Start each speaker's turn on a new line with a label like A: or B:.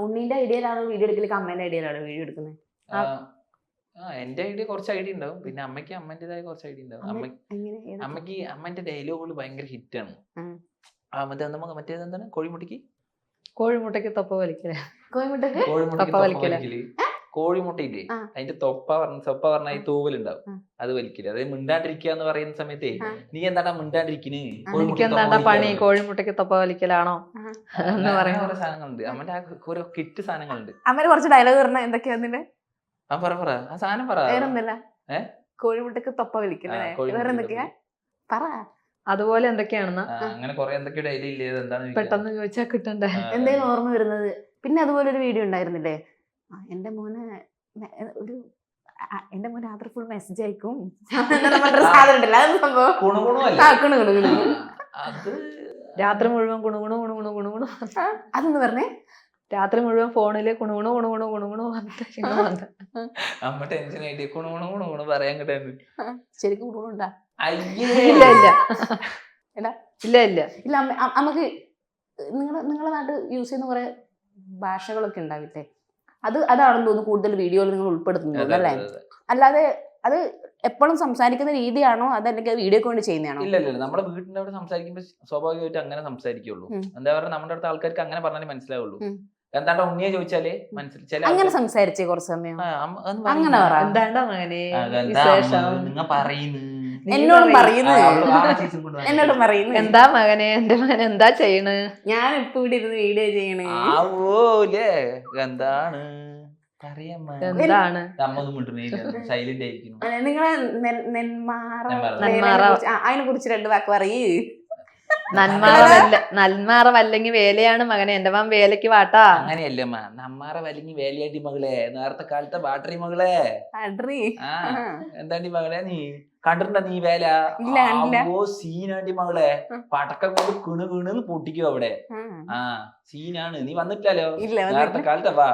A: ഉണ്ണീന്റെ ഐഡിയയിലാണോ video എടുക്കല്, അമ്മേന്റെ ഐഡിയയിലാണോ video എടുക്കുന്നത്?
B: എന്റെ ഐഡിയ കുറച്ച് ഐഡിയ ഉണ്ടാവും, പിന്നെ അമ്മയ്ക്ക് അമ്മന്റേതായ കുറച്ച് ഐഡിയ ഉണ്ടാവും. അമ്മയ്ക്ക് അമ്മന്റെ ഡയലോഗുകൾ ഭയങ്കര ഹിറ്റാണ്. മറ്റേതെന്താണ്,
C: കോഴിമുട്ടയ്ക്ക് തൊപ്പ വലിക്കല്.
B: കോഴിമുട്ടയില്ലേ അതിന്റെ തൊപ്പ പറഞ്ഞ ഈ തൂവലുണ്ടാവും, അത് വലിക്കില്ല. അതായത് മിണ്ടാണ്ടിരിക്കുക എന്ന് പറയുന്ന സമയത്തേ നീ എന്താടാ മിണ്ടാണ്ടിരിക്കണ്,
C: എനിക്കെന്താ പണി, കോഴിമുട്ടയ്ക്ക് തൊപ്പ വലിക്കലാണോ എന്ന് പറയുന്ന
B: കുറെ സാധനങ്ങളുണ്ട്. അമ്മന്റെ ഓരോ കിറ്റ് സാധനങ്ങളുണ്ട്.
A: അമ്മേനെ കുറച്ച് ഡയലോഗ് പറഞ്ഞ എന്തൊക്കെയാ അതിന്റെ?
B: പറ ആ സാധനം പറ.
A: വേറൊന്നല്ല, കോഴിമുട്ടക്ക് തൊപ്പ വലിക്കല്ലേ, വേറെ എന്തൊക്കെയാ പറ.
C: അതുപോലെ എന്തൊക്കെയാണെന്നാ
B: അങ്ങനെ കൊറേ എന്തൊക്കെയോ ഡയലി ഇല്ലേ, എന്താണ്
C: പെട്ടെന്ന് ചോദിച്ചാ കിട്ടണ്ടേ.
A: എന്തെങ്കിലും ഓർമ്മ വരുന്നത്? പിന്നെ അതുപോലെ ഒരു വീഡിയോ ഉണ്ടായിരുന്നില്ലേ, എന്റെ മോന് രാത്രി ഫുൾ മെസ്സേജ് അയക്കും സാധനം ഉണ്ടല്ലോ, അത് സംഭവം
C: രാത്രി മുഴുവൻ കുണുകുണു.
A: അതൊന്ന് പറഞ്ഞേ.
C: രാത്രി മുഴുവൻ ഫോണില് കുണുകുണു
B: അമ്മ ടെൻഷൻ ആയിട്ട് കുണുകുണു പറയാൻ കിട്ടാൻ.
A: ശരിക്കും കുണുണ്ടാ?
C: ഇല്ല
A: നമുക്ക് നിങ്ങളെ നാട്ടിൽ യൂസ് ചെയ്യുന്ന കുറെ ഭാഷകളൊക്കെ ഉണ്ടാവില്ലേ, അതാണെന്ന് തോന്നുന്നു കൂടുതൽ വീഡിയോയിൽ നിങ്ങൾ ഉൾപ്പെടുത്തുന്നുള്ളൂ അല്ലേ? അല്ലാതെ അത് എപ്പോഴും സംസാരിക്കുന്ന രീതിയാണോ, അതല്ലെങ്കിൽ വീഡിയോക്ക് വേണ്ടി ചെയ്യുന്നതാണോ?
B: ഇല്ല നമ്മുടെ വീടിന്റെ അവിടെ സംസാരിക്കുമ്പോൾ സ്വാഭാവികമായിട്ട് അങ്ങനെ സംസാരിക്കുള്ളൂ. എന്താ പറയുക, നമ്മുടെ അടുത്ത ആൾക്കാർക്ക് അങ്ങനെ പറഞ്ഞാലേ മനസ്സിലാവുള്ളൂ. എന്താണ്ടാ ഉണ്ണിയെ ചോദിച്ചാലേ മനസ്സിലായി.
A: അങ്ങനെ സംസാരിച്ചേ കുറച്ച് സമയം
C: അങ്ങനെ എന്താണ്ടാ അങ്ങനെ
B: നിങ്ങൾ പറയുന്നു,
A: എന്നോടും പറയുന്നു
C: എന്താ മകനെ, എന്റെ മകൻ എന്താ ചെയ്യണ്,
A: ഞാൻ ഇപ്പൊ ഇവിടെ ഇരുന്ന് വീഡിയോ ചെയ്യണേ.
B: എന്താണ്
C: എന്താണ്
B: സൈലന്റ് ആയിരിക്കുന്നു.
A: നിങ്ങളെ അതിനെ കുറിച്ച് 2 വാക്ക് പറയൂ.
C: നന്മാറ വല്ലെങ്കിൽ വേലയാണ് മകനെ, എന്റെ മകൻ വേലക്ക് വാട്ടാ.
B: അങ്ങനെയല്ലേ നമ്മാറ വല്ലെങ്കിൽ വേലയാട്ടി മകളെ, നേരത്തെ കാലത്തെ ബാട്ടറി മകളെ. എന്താണ്ടി മകളെ, നീ കണ്ടിട്ടുണ്ടോ നീ വേല? സീനാണ്ടി മകളെ, പടക്കം കൊണ്ട് കിണ് പൊട്ടിക്കും അവിടെ. സീനാണ്. നീ വന്നിട്ടില്ലല്ലോ നേരത്തെ കാലത്തെ. വാ